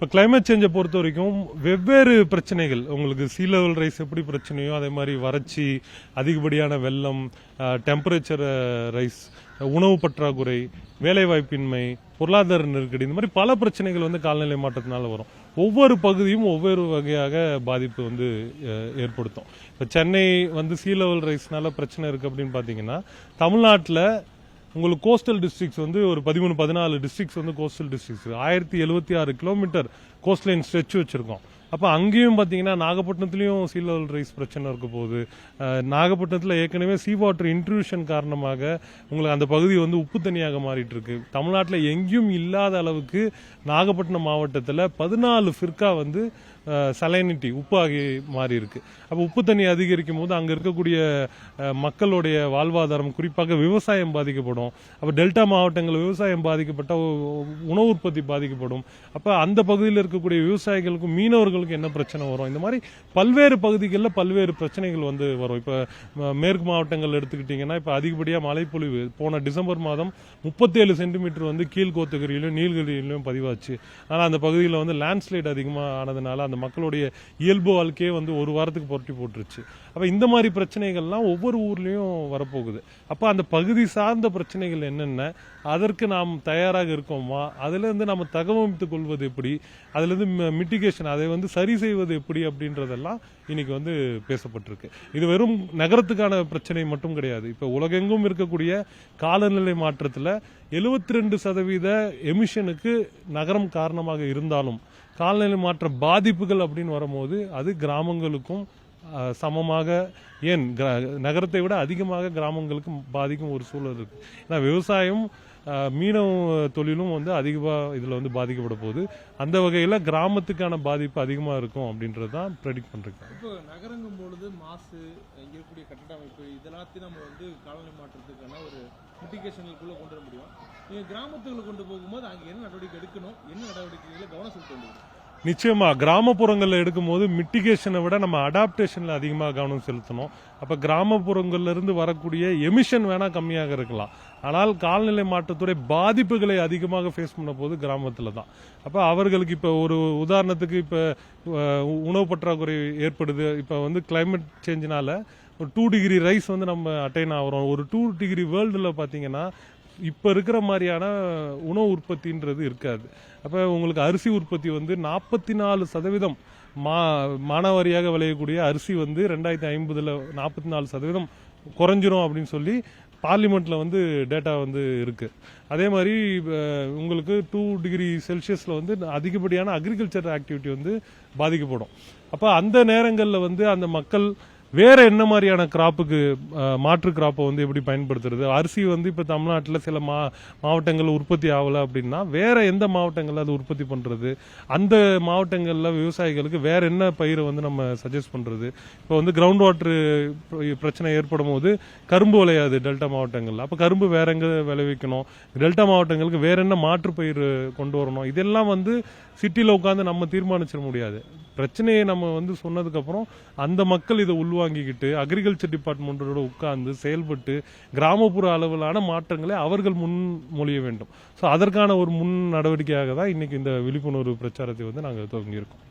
இப்போ கிளைமேட் சேஞ்சை பொறுத்த வரைக்கும் வெவ்வேறு பிரச்சனைகள் உங்களுக்கு சீ லெவல் ரைஸ் எப்படி பிரச்சனையோ அதே மாதிரி வறட்சி, அதிகப்படியான வெள்ளம், டெம்பரேச்சர் ரைஸ், உணவு பற்றாக்குறை, வேலைவாய்ப்பின்மை, பொருளாதார நெருக்கடி, இந்த மாதிரி பல பிரச்சனைகள் வந்து காலநிலை மாற்றத்தினால வரும். ஒவ்வொரு பகுதியும் ஒவ்வொரு வகையாக பாதிப்பு வந்து ஏற்படுத்தும். இப்போ சென்னை வந்து சீ லெவல் ரைஸ்னால பிரச்சனை இருக்கு அப்படின்னு பார்த்தீங்கன்னா, தமிழ்நாட்டில் உங்களுக்கு கோஸ்டல் டிஸ்ட்ரிக்ட்ஸ் வந்து ஒரு 13-14 டிஸ்ட்ரிக்ட்ஸ் வந்து coastal districts 1076 kilometre cost line stretch வச்சிருக்கோம். அப்போ அங்கேயும் பார்த்தீங்கன்னா நாகப்பட்டினத்துலேயும் சீ லெவல் ரைஸ் பிரச்சனை இருக்க போகுது. நாகப்பட்டினத்தில் ஏற்கனவே சீ வாட்டர் இன்ட்ரூஷன் காரணமாக உங்களுக்கு அந்த பகுதி வந்து உப்பு தண்ணியாக மாறிட்டு இருக்கு. தமிழ்நாட்டில் எங்கேயும் இல்லாத அளவுக்கு நாகப்பட்டினம் மாவட்டத்தில் 14 ஃபிர்கா வந்து சலைனிட்டி உப்பாகி மாறி இருக்கு. அப்போ உப்பு தண்ணி அதிகரிக்கும் போது அங்கே இருக்கக்கூடிய மக்களுடைய வாழ்வாதாரம், குறிப்பாக விவசாயம் பாதிக்கப்படும். அப்போ டெல்டா மாவட்டங்கள் விவசாயம் பாதிக்கப்பட்ட உணவு உற்பத்தி பாதிக்கப்படும். அப்போ அந்த பகுதியில் இருக்கக்கூடிய விவசாயிகளுக்கும் மீனவர்களுக்கும் என்ன பிரச்சனை வரும்? இந்த மாதிரி பல்வேறு பகுதிகளில் பல்வேறு பிரச்சனைகள் வந்து வரும். இப்போ மேற்கு மாவட்டங்கள் எடுத்துக்கிட்டிங்கன்னா, இப்போ அதிகப்படியாக மழைப்பொழிவு போன டிசம்பர் மாதம் 37 சென்டிமீட்டர் வந்து கீழ்கோத்தகிரியிலும் நீலகிரியிலும் பதிவாச்சு. ஆனால் அந்த பகுதியில் வந்து லேண்ட்ஸ்லைட் அதிகமாக ஆனதுனால அந்த மக்களுடைய இயல்பு வாழ்க்கையே வந்து ஒரு வாரத்துக்கு புரட்டி போட்டுருச்சு. அப்ப இந்த மாதிரி பிரச்சனைகள்லாம் ஒவ்வொரு ஊர்லயும் வரப்போகுது. அப்ப அந்த பகுதி சார்ந்த பிரச்சனைகள் என்னென்ன, அதற்கு நாம் தயாராக இருக்கோமா, அதுல இருந்து நம்ம தகவமைத்துக் கொள்வது எப்படி, அதுல இருந்து மிட்டிகேஷன் அதை வந்து சரி செய்வது எப்படி அப்படின்றதெல்லாம் இன்னைக்கு வந்து பேசப்பட்டிருக்கு. இது வெறும் நகரத்துக்கான பிரச்சனை மட்டும் கிடையாது. இப்ப உலகெங்கும் இருக்கக்கூடிய காலநிலை மாற்றத்துல 72% எமிஷனுக்கு நகரம் காரணமாக இருந்தாலும் காலநிலை மாற்ற பாதிப்புகள் அப்படின்னு வரும்போது அது கிராமங்களுக்கும் சமமாக, ஏன் நகரத்தை விட அதிகமாக கிராமங்களுக்கு பாதிக்கும் ஒரு சூழல் இருக்கு. ஏன்னா விவசாயம், மீனவ தொழிலும் வந்து அதிகமாக இதில் வந்து பாதிக்கப்பட போகுது. அந்த வகையில் கிராமத்துக்கான பாதிப்பு அதிகமாக இருக்கும் அப்படின்றது தான் ப்ரெடிக்ட் பண்ணுறேன். இப்போ நகரங்கும் பொழுது மாசு, இங்கே இருக்கக்கூடிய கட்டட அமைப்பு, இதெல்லாத்தையும் நம்ம வந்து காலநிலை மாற்றத்துக்கான ஒரு மிட்டிகேஷனுக்குள்ளே கொண்டு வர முடியும். நீங்கள் கிராமத்துக்குள்ள கொண்டு போகும்போது அங்கே என்ன நடவடிக்கை எடுக்கணும், என்ன நடவடிக்கைகளை கவனம் செலுத்த வேண்டும்? நிச்சயமா கிராமப்புறங்களில் எடுக்கும்போது மிட்டிகேஷனை விட நம்ம அடாப்டேஷன்ல அதிகமாக கவனம் செலுத்தணும். அப்ப கிராமப்புறங்கள்ல இருந்து வரக்கூடிய எமிஷன் வேணா கம்மியாக இருக்கலாம், ஆனால் காலநிலை மாற்றத்துடைய பாதிப்புகளை அதிகமாக ஃபேஸ் பண்ண போது கிராமத்துல தான். அப்ப அவர்களுக்கு இப்ப ஒரு உதாரணத்துக்கு இப்ப உணவு பற்றாக்குறை ஏற்படுது. இப்ப வந்து கிளைமேட் சேஞ்சினால ஒரு 2 டிகிரி ரைஸ் வந்து நம்ம அட்டைன் ஆகிறோம். ஒரு 2 டிகிரி வேர்ல்டுல பாத்தீங்கன்னா இப்ப இருக்கிற மாதிரியான உணவு உற்பத்தின்றது இருக்காது. அப்ப உங்களுக்கு அரிசி உற்பத்தி வந்து 44% மானாவாரியாக விளையக்கூடிய அரிசி வந்து 2050 44% குறைஞ்சிரும் அப்படின்னு சொல்லி பார்லிமெண்ட்ல வந்து டேட்டா வந்து இருக்கு. அதே மாதிரி உங்களுக்கு 2 டிகிரி செல்சியஸ்ல வந்து அதிகப்படியான அக்ரிகல்ச்சர் ஆக்டிவிட்டி வந்து பாதிக்கப்படும். அப்ப அந்த நேரங்களில் வந்து அந்த மக்கள் வேற என்ன மாதிரியான கிராப்புக்கு மாற்று கிராப்பை வந்து எப்படி பயன்படுத்துறது? அரிசி வந்து இப்ப தமிழ்நாட்டில் சில மாவட்டங்கள் உற்பத்தி ஆகல அப்படின்னா வேற எந்த மாவட்டங்கள்ல அது உற்பத்தி பண்றது? அந்த மாவட்டங்கள்ல விவசாயிகளுக்கு வேற என்ன பயிரை வந்து நம்ம சஜஸ்ட் பண்றது? இப்போ வந்து கிரவுண்ட் வாட்டர் பிரச்சனை ஏற்படும் போது கரும்பு விளையாது டெல்டா மாவட்டங்கள்ல. அப்ப கரும்பு வேற எங்க விளைவிக்கணும்? டெல்டா மாவட்டங்களுக்கு வேற என்ன மாற்று பயிர் கொண்டு வரணும்? இதெல்லாம் வந்து சிட்டில உட்காந்து நம்ம தீர்மானிச்சிட முடியாது. பிரச்சனையை நம்ம வந்து சொன்னதுக்கு அப்புறம் அந்த மக்கள் இதை உள்வாங்கிக்கிட்டு அக்ரிகல்ச்சர் டிபார்ட்மெண்டோட உட்கார்ந்து செயல்பட்டு கிராமப்புற அளவிலான மாற்றங்களை அவர்கள் முன்மொழிய வேண்டும். ஸோ அதற்கான ஒரு முன் நடவடிக்கையாக தான் இன்னைக்கு இந்த விழிப்புணர்வு பிரச்சாரத்தை வந்து நாங்கள் துவங்கியிருக்கோம்.